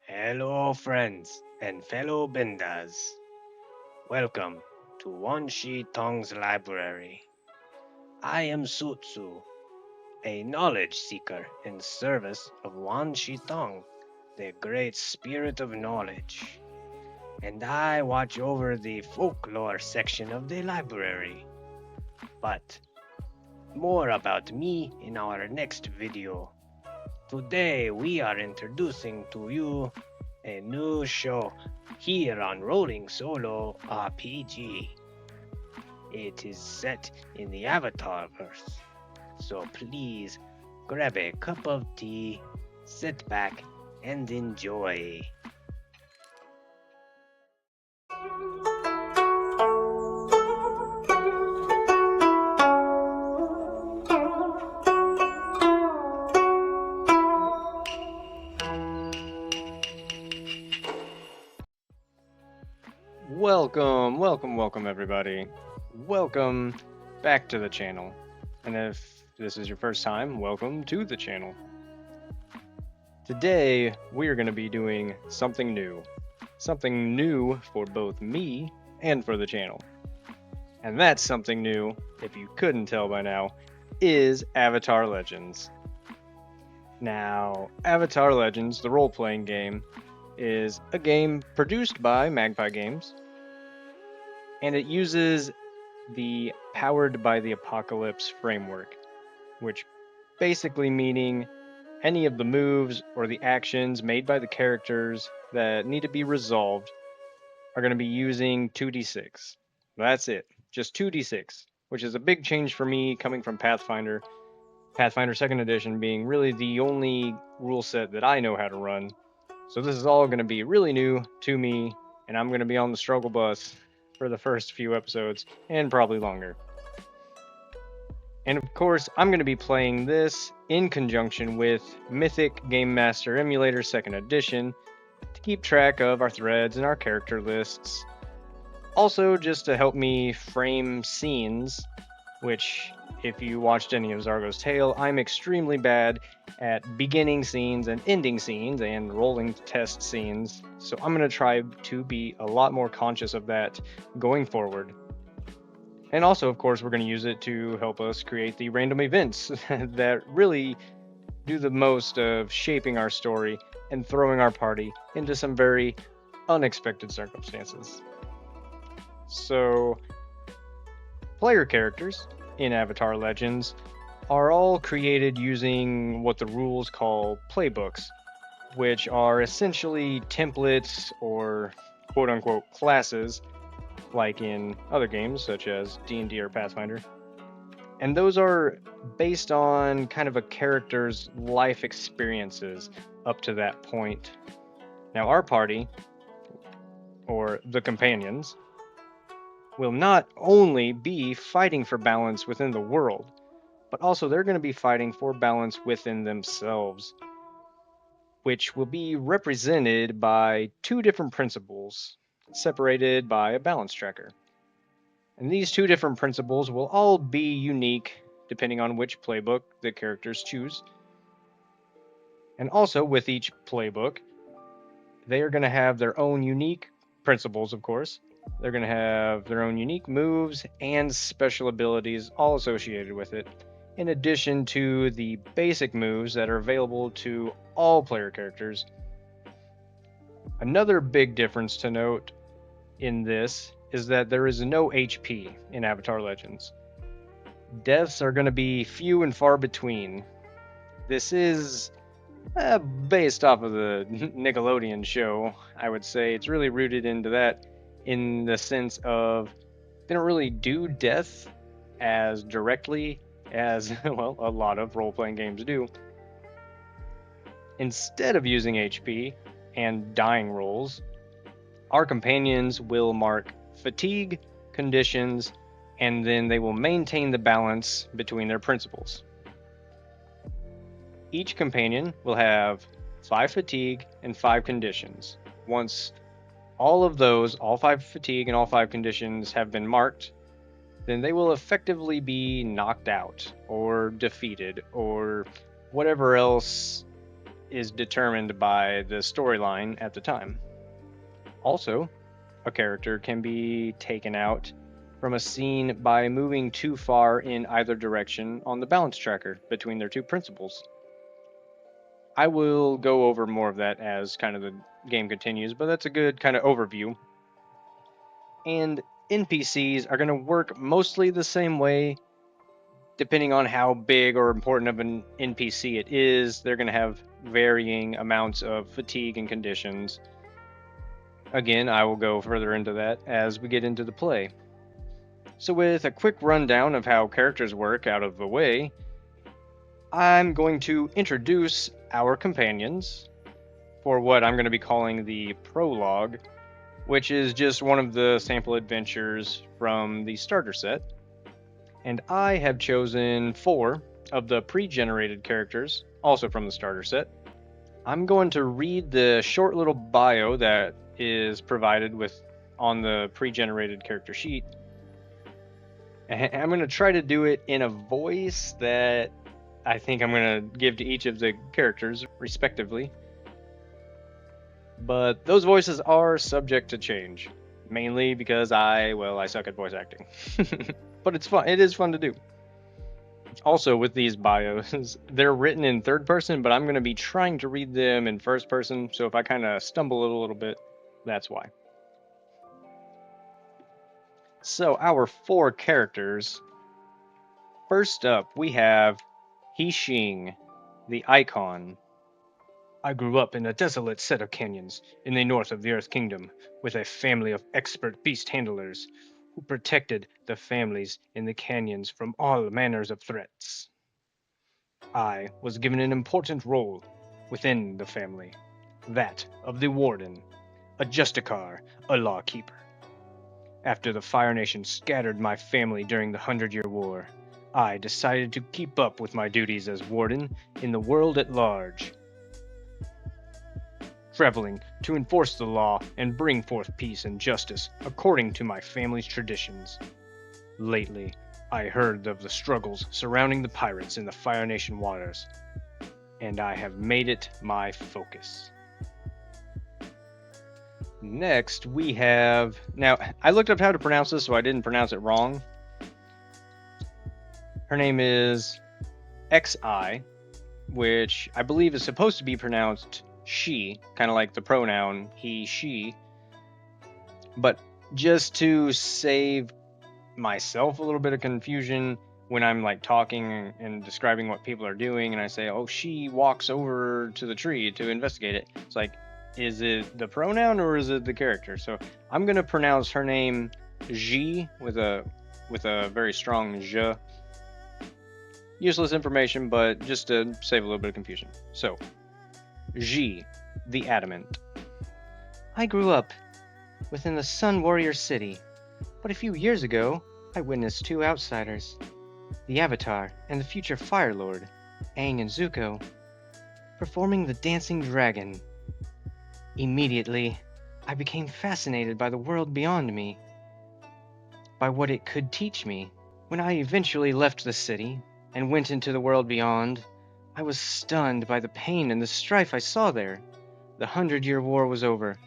Hello, friends and fellow benders. Welcome to Wan Shi Tong's library. I am Sutsu, a knowledge seeker in service of Wan Shi Tong, the great spirit of knowledge, and I watch over the folklore section of the library. But more about me in our next video. Today we are introducing to you a new show here on Rolling Solo RPG. It is set in the Avatar verse, so please grab a cup of tea, sit back, and enjoy. Welcome everybody. Welcome back to the channel. And if this is your first time, welcome to the channel. Today, we are going to be doing something new. Something new for both me and for the channel. And that something new, if you couldn't tell by now, is Avatar Legends. Now, Avatar Legends, the role-playing game, is a game produced by Magpie Games, and it uses the Powered by the Apocalypse framework, which basically meaning any of the moves or the actions made by the characters that need to be resolved are going to be using 2d6. That's it, just 2d6, which is a big change for me coming from Pathfinder. Pathfinder 2nd Edition being really the only rule set that I know how to run. So this is all going to be really new to me, and I'm going to be on the struggle bus for the first few episodes, and probably longer. And of course, I'm going to be playing this in conjunction with Mythic Game Master Emulator 2nd Edition to keep track of our threads and our character lists. Also, just to help me frame scenes, which, if you watched any of Zargo's Tale, I'm extremely bad at beginning scenes and ending scenes and rolling test scenes. So I'm going to try to be a lot more conscious of that going forward. And also, of course, we're going to use it to help us create the random events that really do the most of shaping our story and throwing our party into some very unexpected circumstances. So, player characters in Avatar Legends are all created using what the rules call playbooks, which are essentially templates or quote-unquote classes like in other games such as D&D or Pathfinder. And those are based on kind of a character's life experiences up to that point. Now our party, or the companions, will not only be fighting for balance within the world, but also they're going to be fighting for balance within themselves, which will be represented by two different principles, separated by a balance tracker. And these two different principles will all be unique depending on which playbook the characters choose. And also with each playbook, they are going to have their own unique principles, of course. They're going to have their own unique moves and special abilities all associated with it, in addition to the basic moves that are available to all player characters. Another big difference to note in this is that there is no HP in Avatar Legends. Deaths are going to be few and far between. This is based off of the Nickelodeon show, I would say. It's really rooted into that in the sense of they don't really do death as directly as, well, a lot of role-playing games do. Instead of using HP and dying rolls, our companions will mark fatigue, conditions, and then they will maintain the balance between their principles. Each companion will have 5 fatigue and 5 conditions. Once all 5 fatigue and all 5 conditions have been marked, then they will effectively be knocked out or defeated or whatever else is determined by the storyline at the time. Also, a character can be taken out from a scene by moving too far in either direction on the balance tracker between their two principles. I will go over more of that as kind of the game continues, but that's a good kind of overview. And NPCs are going to work mostly the same way depending on how big or important of an NPC it is. They're going to have varying amounts of fatigue and conditions. Again, I will go further into that as we get into the play. So, with a quick rundown of how characters work out of the way, I'm going to introduce our companions for what I'm going to be calling the prologue, which is just one of the sample adventures from the starter set. And I have chosen 4 of the pre-generated characters, also from the starter set. I'm going to read the short little bio that is provided with on the pre-generated character sheet. And I'm going to try to do it in a voice that I think I'm going to give to each of the characters respectively. But those voices are subject to change, mainly because I suck at voice acting. But it's fun. It is fun to do. Also, with these bios, they're written in third person, but I'm going to be trying to read them in first person, so if I kind of stumble a little bit, that's why. So, our 4 characters. First up, we have Hixing, the Icon. I grew up in a desolate set of canyons in the north of the Earth Kingdom with a family of expert beast handlers who protected the families in the canyons from all manners of threats. I was given an important role within the family, that of the Warden, a Justicar, a lawkeeper. After the Fire Nation scattered my family during the 100-Year War, I decided to keep up with my duties as Warden in the world at large, traveling to enforce the law and bring forth peace and justice according to my family's traditions. Lately, I heard of the struggles surrounding the pirates in the Fire Nation waters, and I have made it my focus. Next, we have... Now, I looked up how to pronounce this, so I didn't pronounce it wrong. Her name is Xi, which I believe is supposed to be pronounced she, kind of like the pronoun he, she. But just to save myself a little bit of confusion when I'm like talking and describing what people are doing, and I say, oh, she walks over to the tree to investigate it. It's like, is it the pronoun or is it the character? So I'm going to pronounce her name Ji with a very strong J. Useless information, but just to save a little bit of confusion. So, Ji, the Adamant. I grew up within the Sun Warrior City, but a few years ago, I witnessed 2 outsiders, the Avatar and the future Fire Lord, Aang and Zuko, performing the Dancing Dragon. Immediately, I became fascinated by the world beyond me, by what it could teach me. When I eventually left the city and went into the world beyond, I was stunned by the pain and the strife I saw there. The 100-Year War was over,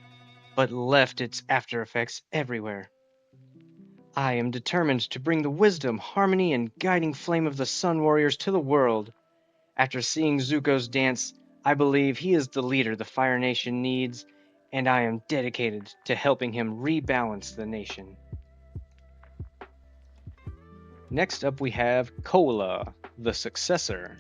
but left its after effects everywhere. I am determined to bring the wisdom, harmony, and guiding flame of the Sun Warriors to the world. After seeing Zuko's dance, I believe he is the leader the Fire Nation needs, and I am dedicated to helping him rebalance the nation. Next up we have Kola, the Successor.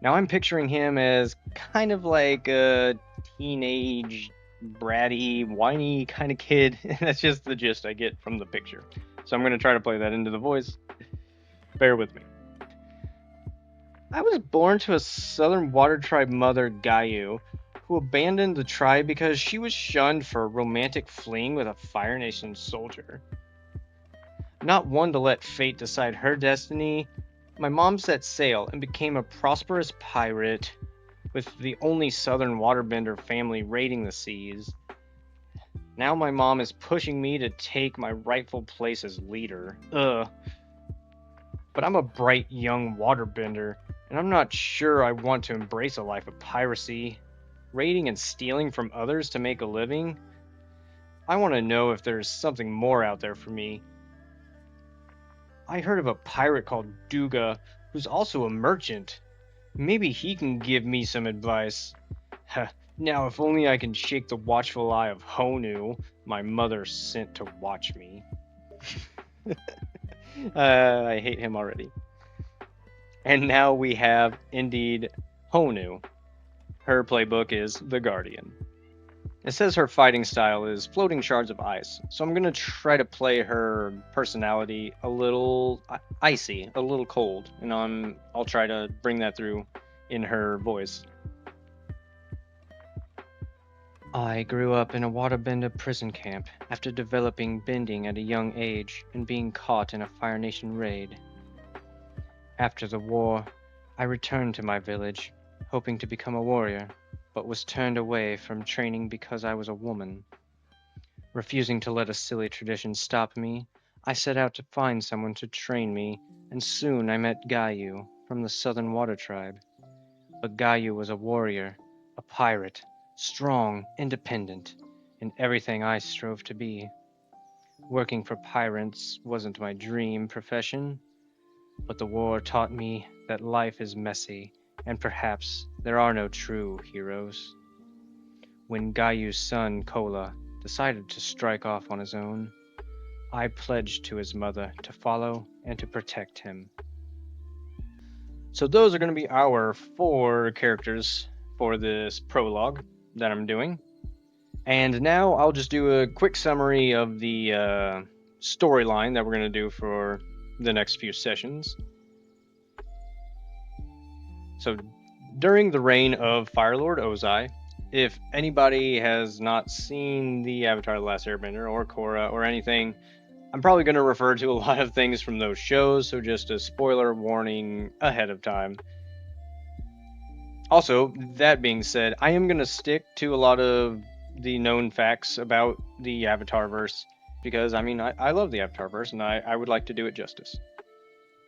Now I'm picturing him as kind of like a teenage, bratty, whiny kind of kid. That's just the gist I get from the picture. So I'm going to try to play that into the voice. Bear with me. I was born to a Southern Water Tribe mother, Gayu, who abandoned the tribe because she was shunned for a romantic fling with a Fire Nation soldier. Not one to let fate decide her destiny, my mom set sail and became a prosperous pirate, with the only Southern waterbender family raiding the seas. Now my mom is pushing me to take my rightful place as leader. But I'm a bright young waterbender, and I'm not sure I want to embrace a life of piracy, raiding and stealing from others to make a living. I want to know if there's something more out there for me. I heard of a pirate called Duga, who's also a merchant. Maybe he can give me some advice. Now, if only I can shake the watchful eye of Honu, my mother sent to watch me. I hate him already. And now we have, indeed, Honu. Her playbook is The Guardian. It says her fighting style is floating shards of ice, so I'm going to try to play her personality a little icy, a little cold, and I'll try to bring that through in her voice. I grew up in a waterbender prison camp after developing bending at a young age and being caught in a Fire Nation raid. After the war, I returned to my village, hoping to become a warrior, but was turned away from training because I was a woman. Refusing to let a silly tradition stop me, I set out to find someone to train me, and soon I met Gayu from the Southern Water Tribe. But Gayu was a warrior, a pirate, strong, independent, and everything I strove to be. Working for pirates wasn't my dream profession, but the war taught me that life is messy, and perhaps there are no true heroes. When Gayu's son, Kola, decided to strike off on his own, I pledged to his mother to follow and to protect him. So those are going to be our 4 characters for this prologue that I'm doing. And now I'll just do a quick summary of the storyline that we're going to do for the next few sessions. So during the reign of Firelord Ozai, if anybody has not seen the Avatar: The Last Airbender or Korra or anything, I'm probably going to refer to a lot of things from those shows, so just a spoiler warning ahead of time. Also, that being said, I am going to stick to a lot of the known facts about the Avatarverse, because, I love the Avatarverse, and I would like to do it justice.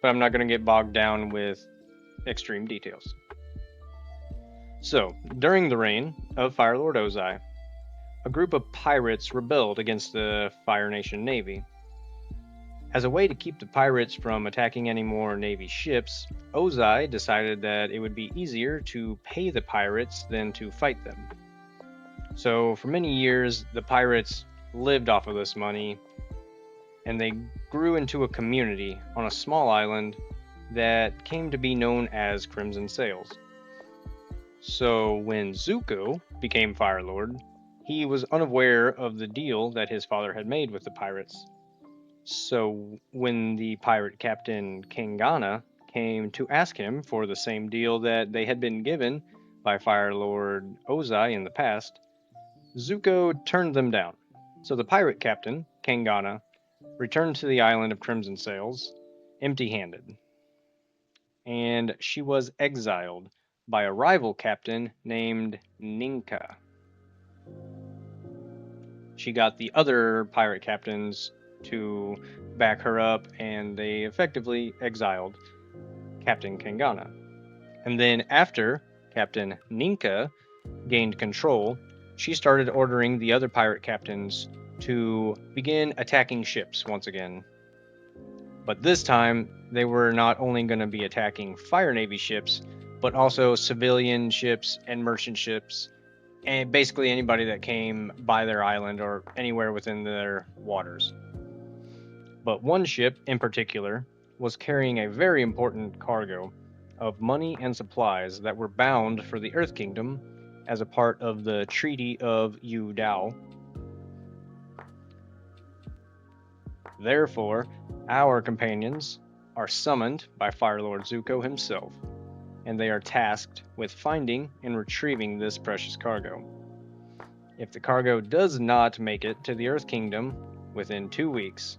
But I'm not going to get bogged down with extreme details. So, during the reign of Firelord Ozai, a group of pirates rebelled against the Fire Nation Navy. As a way to keep the pirates from attacking any more Navy ships, Ozai decided that it would be easier to pay the pirates than to fight them. So, for many years, the pirates lived off of this money, and they grew into a community on a small island that came to be known as Crimson Sails. So, when Zuko became Fire Lord, he was unaware of the deal that his father had made with the pirates. So, when the pirate captain Kangana came to ask him for the same deal that they had been given by Fire Lord Ozai in the past, Zuko turned them down. So the pirate captain, Kangana, returned to the island of Crimson Sails empty-handed. And she was exiled by a rival captain named Ninka. She got the other pirate captains to back her up, and they effectively exiled Captain Kangana. And then after Captain Ninka gained control, she started ordering the other pirate captains to begin attacking ships once again. But this time, they were not only going to be attacking Fire Navy ships, but also civilian ships and merchant ships, and basically anybody that came by their island or anywhere within their waters. But one ship in particular was carrying a very important cargo of money and supplies that were bound for the Earth Kingdom as a part of the Treaty of Yu Dao. Therefore, our companions are summoned by Fire Lord Zuko himself, and they are tasked with finding and retrieving this precious cargo. If the cargo does not make it to the Earth Kingdom within 2 weeks,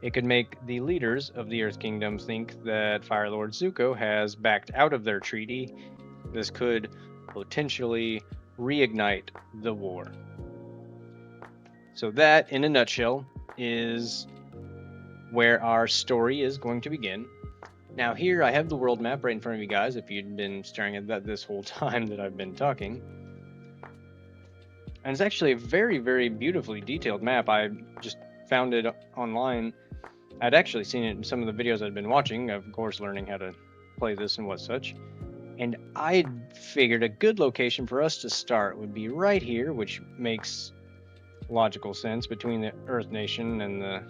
it could make the leaders of the Earth Kingdom think that Fire Lord Zuko has backed out of their treaty. This could potentially reignite the war. So that, in a nutshell, is where our story is going to begin. Now here I have the world map right in front of you guys if you'd been staring at that this whole time that I've been talking. And it's actually a very, very beautifully detailed map. I just found it online. I'd actually seen it in some of the videos I'd been watching, of course, learning how to play this and what such. And I figured a good location for us to start would be right here, which makes logical sense between the Earth Nation and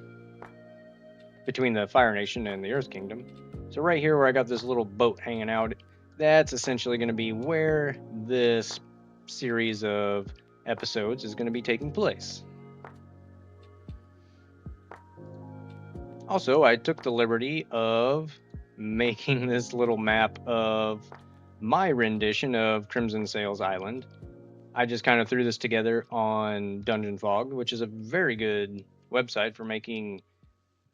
between the Fire Nation and the Earth Kingdom. So right here where I got this little boat hanging out, that's essentially going to be where this series of episodes is going to be taking place. Also, I took the liberty of making this little map of my rendition of Crimson Sails Island. I just kind of threw this together on Dungeon Fog, which is a very good website for making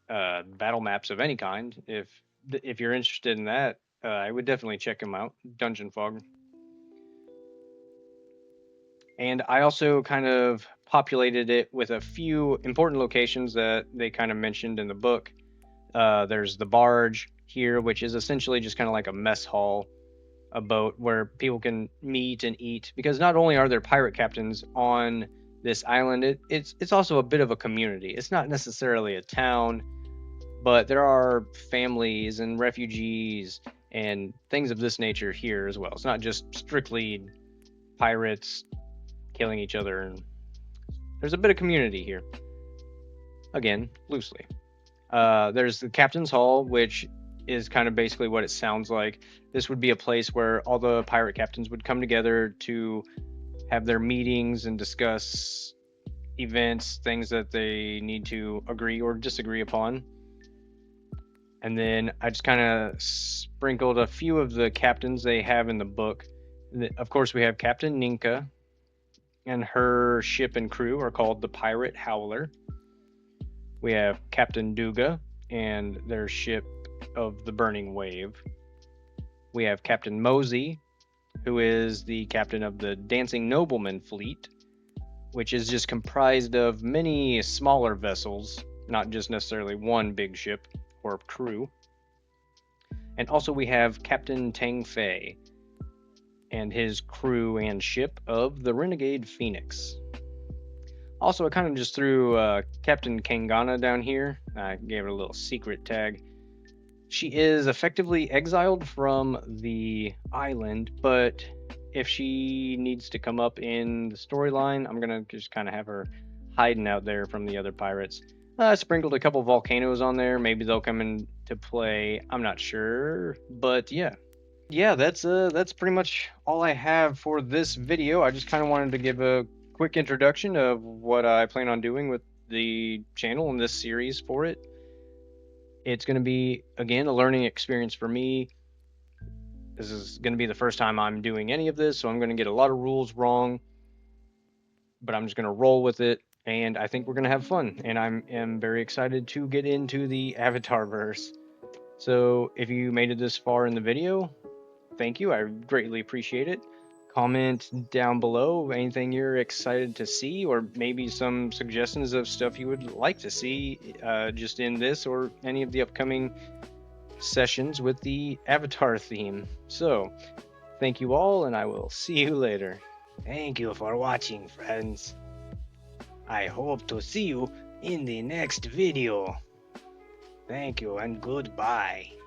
battle maps of any kind. If you're interested in that, I would definitely check them out, Dungeon Fog. And I also kind of populated it with a few important locations that they kind of mentioned in the book. There's the barge here, which is essentially just kind of like a mess hall, a boat where people can meet and eat. Because not only are there pirate captains on this island, it's also a bit of a community. It's not necessarily a town, but there are families and refugees and things of this nature here as well. It's not just strictly pirates killing each other. There's a bit of community here. Again, loosely. There's the Captain's Hall, which is kind of basically what it sounds like. This would be a place where all the pirate captains would come together to have their meetings and discuss events, things that they need to agree or disagree upon. And then I just kind of sprinkled a few of the captains they have in the book. Of course, we have Captain Ninka, and her ship and crew are called the Pirate Howler. We have Captain Duga and their ship of the Burning Wave. We have Captain Mosey, who is the captain of the Dancing Nobleman fleet, which is just comprised of many smaller vessels, not just necessarily one big ship or crew. And also we have Captain Tang Fei and his crew and ship of the Renegade Phoenix. Also, I kind of just threw Captain Kangana down here. I gave it a little secret tag. She is effectively exiled from the island, but if she needs to come up in the storyline, I'm going to just kind of have her hiding out there from the other pirates. I sprinkled a couple volcanoes on there. Maybe they'll come into play. I'm not sure, but yeah. Yeah, that's pretty much all I have for this video. I just kind of wanted to give a quick introduction of what I plan on doing with the channel and this series for it. It's going to be, again, a learning experience for me. This is going to be the first time I'm doing any of this, so I'm going to get a lot of rules wrong, but I'm just going to roll with it, and I think we're going to have fun, and I am very excited to get into the Avatarverse. So if you made it this far in the video, thank you. I greatly appreciate it. Comment down below anything you're excited to see, or maybe some suggestions of stuff you would like to see just in this or any of the upcoming sessions with the Avatar theme. So, thank you all, and I will see you later. Thank you for watching, friends. I hope to see you in the next video. Thank you and goodbye.